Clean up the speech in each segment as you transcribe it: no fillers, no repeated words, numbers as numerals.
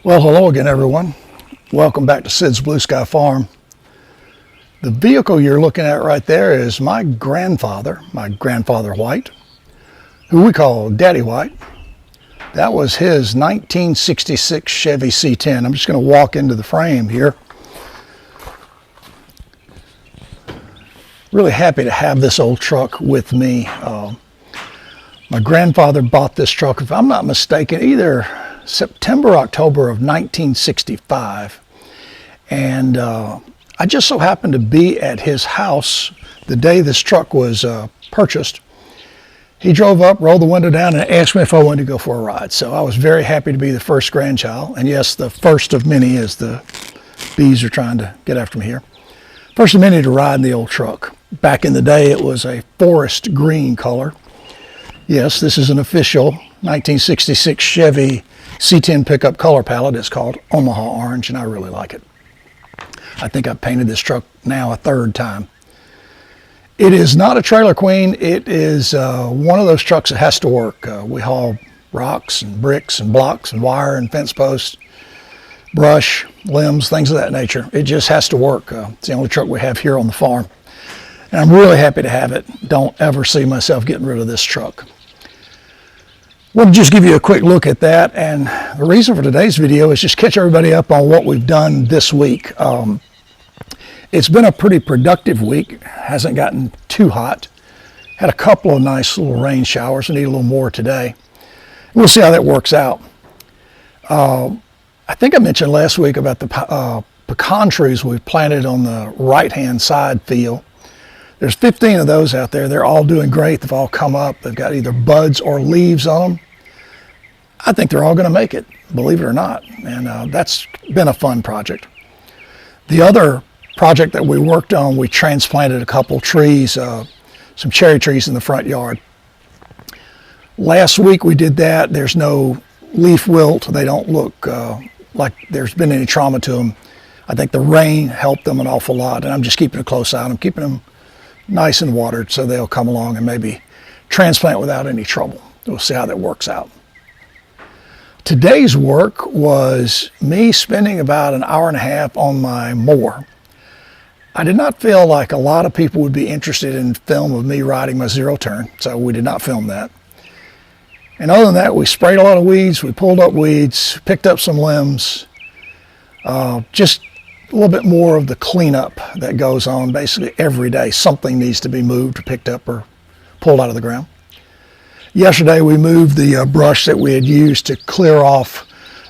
Well, hello again, everyone. Welcome back to Sid's Blue Sky Farm. The vehicle you're looking at right there is my grandfather White, who we call Daddy White. That was his 1966 Chevy C10. I'm just going to walk into the frame here. Really happy to have this old truck with me. My grandfather bought this truck, if I'm not mistaken, either September, October of 1965. And I just so happened to be at his house the day this truck was purchased. He drove up, rolled the window down, and asked me if I wanted to go for a ride. So I was very happy to be the first grandchild. And yes, the first of many, as the bees are trying to get after me here. First of many to ride in the old truck. Back in the day, it was a forest green color. Yes, this is an official 1966 Chevy C10 pickup color palette. It's called Omaha Orange, and I really like it. I think I've painted this truck now a third time. It is not a trailer queen. It is one of those trucks that has to work. We haul rocks and bricks and blocks and wire and fence posts, brush, limbs, things of that nature. It just has to work. It's the only truck we have here on the farm. And I'm really happy to have it. Don't ever see myself getting rid of this truck. We'll just give you a quick look at that, and the reason for today's video is just catch everybody up on what we've done this week. It's been a pretty productive week. Hasn't gotten too hot. Had a couple of nice little rain showers. We need a little more today. We'll see how that works out. I think I mentioned last week about the pecan trees we've planted on the right-hand side field. There's 15 of those out there. They're all doing great. They've all come up. They've got either buds or leaves on them. I think they're all going to make it, believe it or not. And that's been a fun project. The other project that we worked on, we transplanted a couple trees, some cherry trees in the front yard. Last week we did that. There's no leaf wilt. They don't look like there's been any trauma to them. I think the rain helped them an awful lot, and I'm just keeping a close eye on them, keeping them nice and watered so they'll come along and maybe transplant without any trouble. We'll see how that works out. Today's work was me spending about an hour and a half on my mower. I did not feel like a lot of people would be interested in film of me riding my zero turn, so we did not film that. And other than that, we sprayed a lot of weeds, we pulled up weeds, picked up some limbs, just a little bit more of the cleanup that goes on basically every day. Something needs to be moved or picked up or pulled out of the ground. Yesterday we moved the brush that we had used to clear off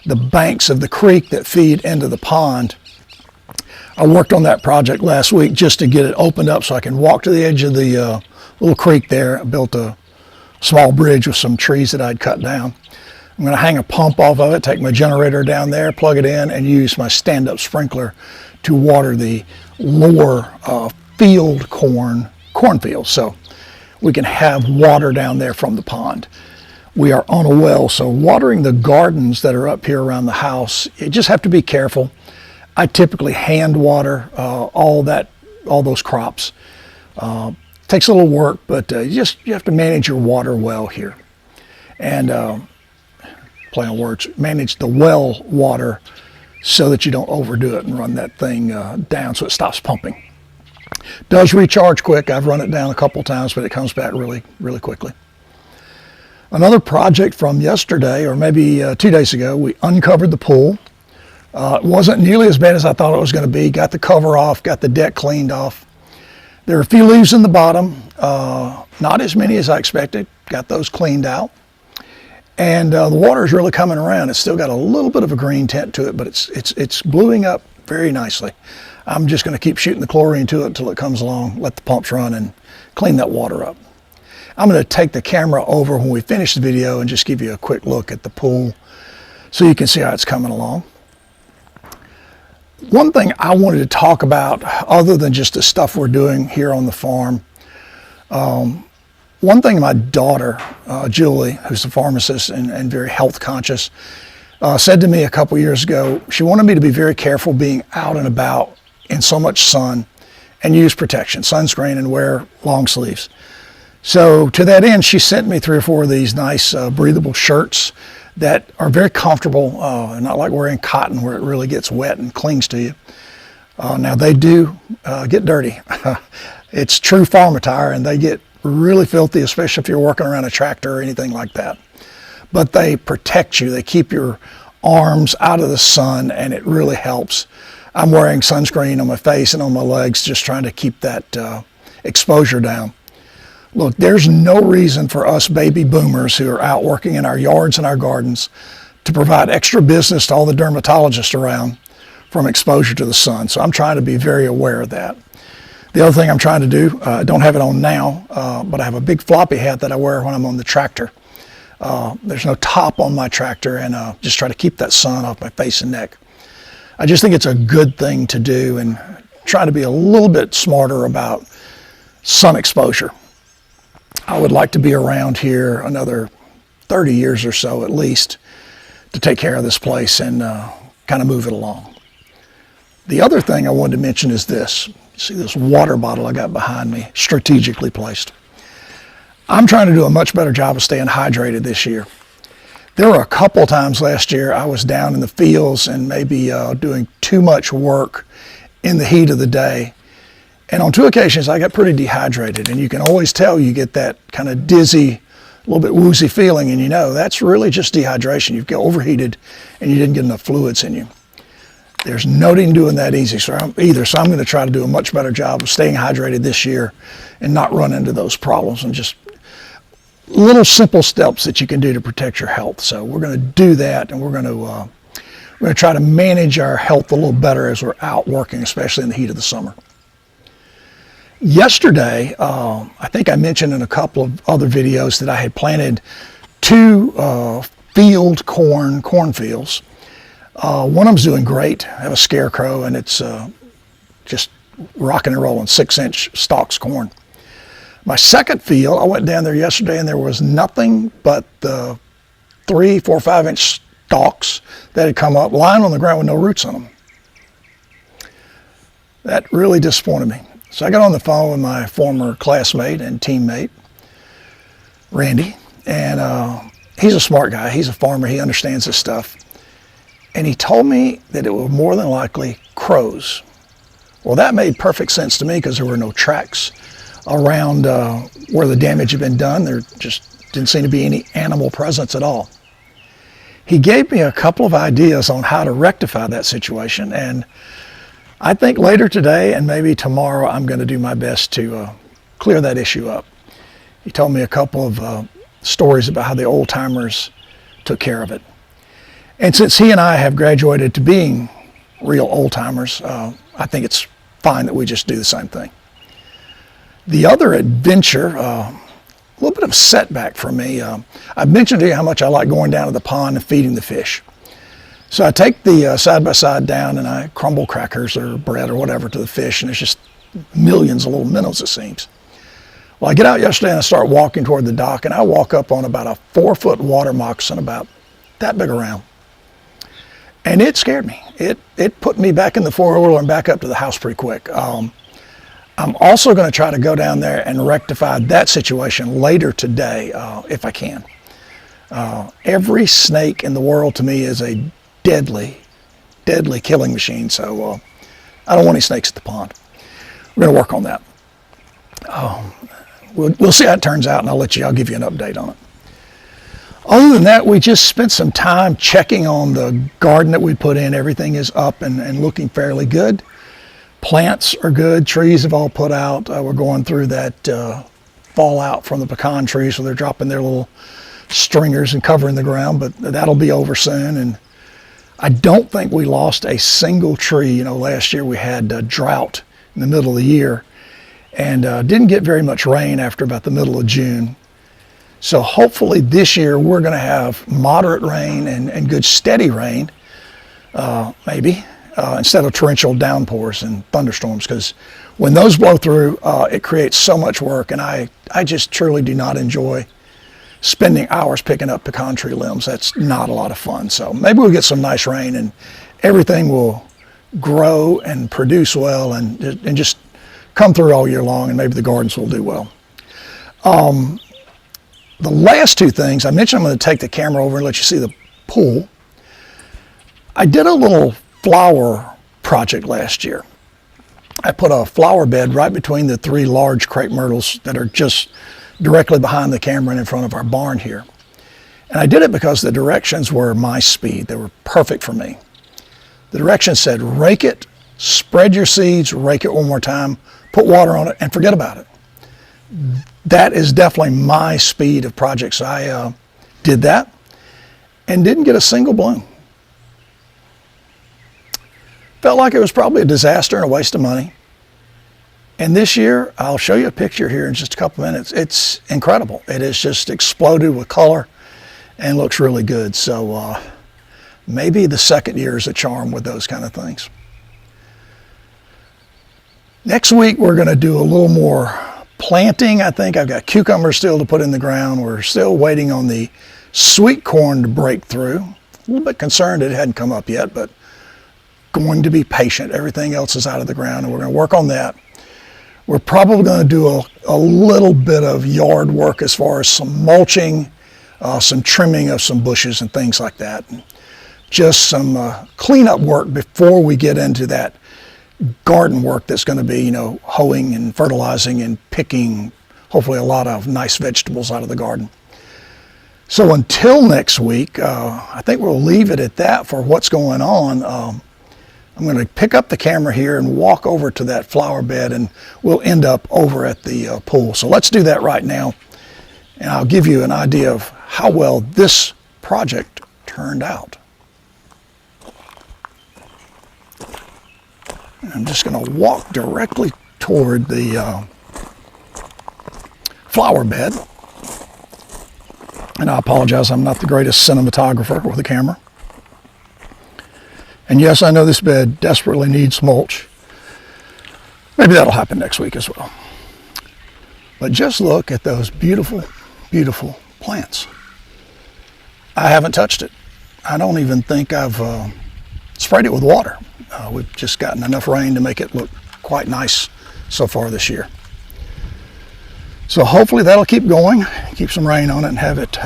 the banks of the creek that feed into the pond. I worked on that project last week just to get it opened up so I can walk to the edge of the little creek there. I built a small bridge with some trees that I'd cut down. I'm going to hang a pump off of it, take my generator down there, plug it in, and use my stand-up sprinkler to water the lower field cornfields, so we can have water down there from the pond. We are on a well, so watering the gardens that are up here around the house, you just have to be careful. I typically hand water all those crops. Takes a little work, but you have to manage your water well here. And play on words, manage the well water so that you don't overdo it and run that thing down so it stops pumping. Does recharge quick. I've run it down a couple times, but it comes back really, really quickly. Another project from yesterday, or maybe 2 days ago, we uncovered the pool. It wasn't nearly as bad as I thought it was going to be. Got the cover off, got the deck cleaned off. There are a few leaves in the bottom, not as many as I expected. Got those cleaned out. And the water is really coming around. It's still got a little bit of a green tint to it, but it's bluing up very nicely. I'm just going to keep shooting the chlorine to it until it comes along, let the pumps run, and clean that water up. I'm going to take the camera over when we finish the video and just give you a quick look at the pool so you can see how it's coming along. One thing I wanted to talk about, other than just the stuff we're doing here on the farm, one thing my daughter, Julie, who's a pharmacist and very health conscious, said to me a couple years ago. She wanted me to be very careful being out and about in so much sun and use protection, sunscreen, and wear long sleeves. So to that end, she sent me 3 or 4 of these nice breathable shirts that are very comfortable, not like wearing cotton where it really gets wet and clings to you. Now they do get dirty. It's true farm attire, and they get really filthy, especially if you're working around a tractor or anything like that. But they protect you. They keep your arms out of the sun, and it really helps. I'm wearing sunscreen on my face and on my legs, just trying to keep that exposure down. Look, there's no reason for us baby boomers who are out working in our yards and our gardens to provide extra business to all the dermatologists around from exposure to the sun. So I'm trying to be very aware of that. The other thing I'm trying to do, I don't have it on now, but I have a big floppy hat that I wear when I'm on the tractor. There's no top on my tractor, and just try to keep that sun off my face and neck. I just think it's a good thing to do, and try to be a little bit smarter about sun exposure. I would like to be around here another 30 years or so at least to take care of this place and kind of move it along. The other thing I wanted to mention is this. You see this water bottle I got behind me, strategically placed. I'm trying to do a much better job of staying hydrated this year. There were a couple times last year I was down in the fields and maybe doing too much work in the heat of the day. And on 2 occasions I got pretty dehydrated, and you can always tell you get that kind of dizzy, a little bit woozy feeling, and you know that's really just dehydration. You've got overheated and you didn't get enough fluids in you. There's no need in doing that easy either, so I'm going to try to do a much better job of staying hydrated this year and not run into those problems, and just little simple steps that you can do to protect your health. So we're going to do that, and we're going to try to manage our health a little better as we're out working, especially in the heat of the summer. Yesterday, I think I mentioned in a couple of other videos that I had planted 2 field cornfields. One of them's doing great. I have a scarecrow, and it's just rocking and rolling, 6-inch stalks corn. My second field, I went down there yesterday, and there was nothing but the 3, 4, 5-inch stalks that had come up, lying on the ground with no roots on them. That really disappointed me. So I got on the phone with my former classmate and teammate, Randy, and he's a smart guy. He's a farmer. He understands this stuff. And he told me that it was more than likely crows. Well, that made perfect sense to me because there were no tracks around where the damage had been done. There just didn't seem to be any animal presence at all. He gave me a couple of ideas on how to rectify that situation, and I think later today and maybe tomorrow I'm going to do my best to clear that issue up. He told me a couple of stories about how the old timers took care of it. And since he and I have graduated to being real old timers, I think it's fine that we just do the same thing. The other adventure, a little bit of a setback for me. I've mentioned to you how much I like going down to the pond and feeding the fish. So I take the side-by-side down, and I crumble crackers or bread or whatever to the fish, and there's just millions of little minnows, it seems. Well, I get out yesterday and I start walking toward the dock, and I walk up on about a 4-foot water moccasin about that big around. And it scared me. It put me back in the four-wheeler and back up to the house pretty quick. I'm also going to try to go down there and rectify that situation later today, if I can. Every snake in the world to me is a deadly killing machine, so I don't want any snakes at the pond. We're going to work on that. We'll see how it turns out, and I'll give you an update on it. Other than that, we just spent some time checking on the garden that we put in. Everything is up and looking fairly good. Plants are good. Trees have all put out. We're going through that fallout from the pecan trees, so they're dropping their little stringers and covering the ground, but that'll be over soon. And I don't think we lost a single tree. You know, last year we had a drought in the middle of the year, and didn't get very much rain after about the middle of June. So hopefully this year we're going to have moderate rain and good steady rain, maybe, instead of torrential downpours and thunderstorms, because when those blow through, it creates so much work, and I just truly do not enjoy spending hours picking up pecan tree limbs. That's not a lot of fun. So maybe we'll get some nice rain and everything will grow and produce well and just come through all year long, and maybe the gardens will do well. The last 2 things, I mentioned I'm going to take the camera over and let you see the pool. I did a little flower project last year. I put a flower bed right between the 3 large crepe myrtles that are just directly behind the camera and in front of our barn here. And I did it because the directions were my speed. They were perfect for me. The directions said, rake it, spread your seeds, rake it one more time, put water on it, and forget about it. That is definitely my speed of projects. I did that and didn't get a single bloom. Felt like it was probably a disaster and a waste of money. And this year, I'll show you a picture here in just a couple minutes. It's incredible. It has just exploded with color and looks really good. So maybe the second year is a charm with those kind of things. Next week, we're going to do a little more planting. I think I've got cucumbers still to put in the ground. We're still waiting on the sweet corn to break through. A little bit concerned it hadn't come up yet, but going to be patient. Everything else is out of the ground, and we're going to work on that. We're probably going to do a little bit of yard work as far as some mulching, some trimming of some bushes and things like that. And just some cleanup work before we get into that garden work that's going to be, hoeing and fertilizing and picking, hopefully a lot of nice vegetables out of the garden. So until next week, I think we'll leave it at that for what's going on. I'm going to pick up the camera here and walk over to that flower bed, and we'll end up over at the pool. So let's do that right now, and I'll give you an idea of how well this project turned out. And I'm just going to walk directly toward the flower bed. And I apologize, I'm not the greatest cinematographer with a camera. And yes, I know this bed desperately needs mulch. Maybe that'll happen next week as well. But just look at those beautiful, beautiful plants. I haven't touched it. I don't even think I've sprayed it with water. We've just gotten enough rain to make it look quite nice so far this year. So hopefully that'll keep going, keep some rain on it, and have it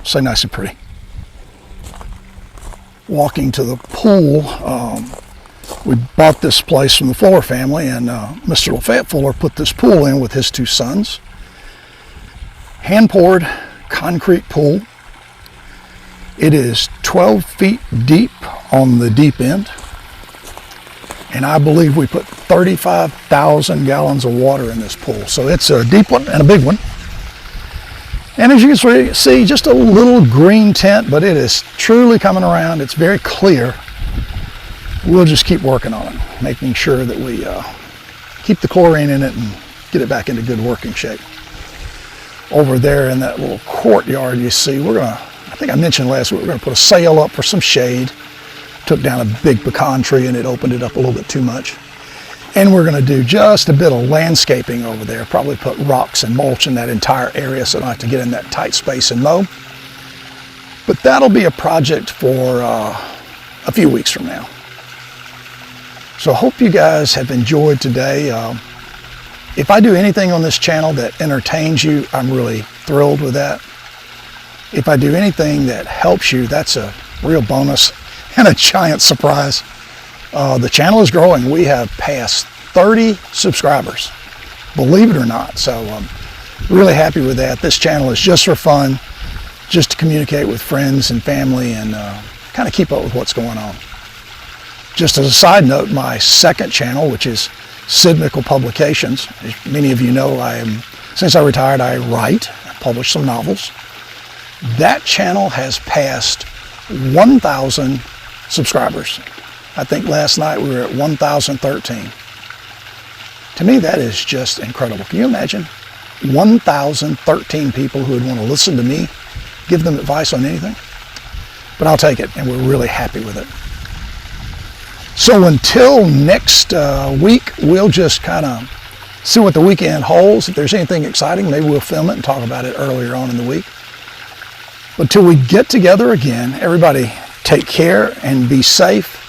stay nice and pretty. Walking to the pool, we bought this place from the Fuller family, and Mr. LaFayette Fuller put this pool in with his 2 sons. Hand-poured concrete pool. It is 12 feet deep on the deep end, and I believe we put 35,000 gallons of water in this pool. So it's a deep one and a big one. And as you can see, just a little green tint, but it is truly coming around. It's very clear. We'll just keep working on it, making sure that we keep the chlorine in it and get it back into good working shape. Over there in that little courtyard, you see, I think I mentioned last week, we're going to put a sail up for some shade. Took down a big pecan tree and it opened it up a little bit too much. And we're going to do just a bit of landscaping over there, probably put rocks and mulch in that entire area so I don't have to get in that tight space and mow. But that'll be a project for a few weeks from now. So I hope you guys have enjoyed today. If I do anything on this channel that entertains you, I'm really thrilled with that. If I do anything that helps you, that's a real bonus and a giant surprise. The channel is growing. We have passed 30 subscribers, believe it or not. So I'm really happy with that. This channel is just for fun, just to communicate with friends and family and kind of keep up with what's going on. Just as a side note, my second channel, which is Sid Mickle Publications, as many of you know, since I retired, I write, I publish some novels. That channel has passed 1,000 subscribers. I think last night we were at 1,013. To me, that is just incredible. Can you imagine 1,013 people who would want to listen to me, give them advice on anything? But I'll take it, and we're really happy with it. So until next week, we'll just kind of see what the weekend holds. If there's anything exciting, maybe we'll film it and talk about it earlier on in the week. But till we get together again, everybody take care and be safe.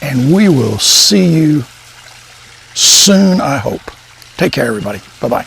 And we will see you soon, I hope. Take care, everybody. Bye-bye.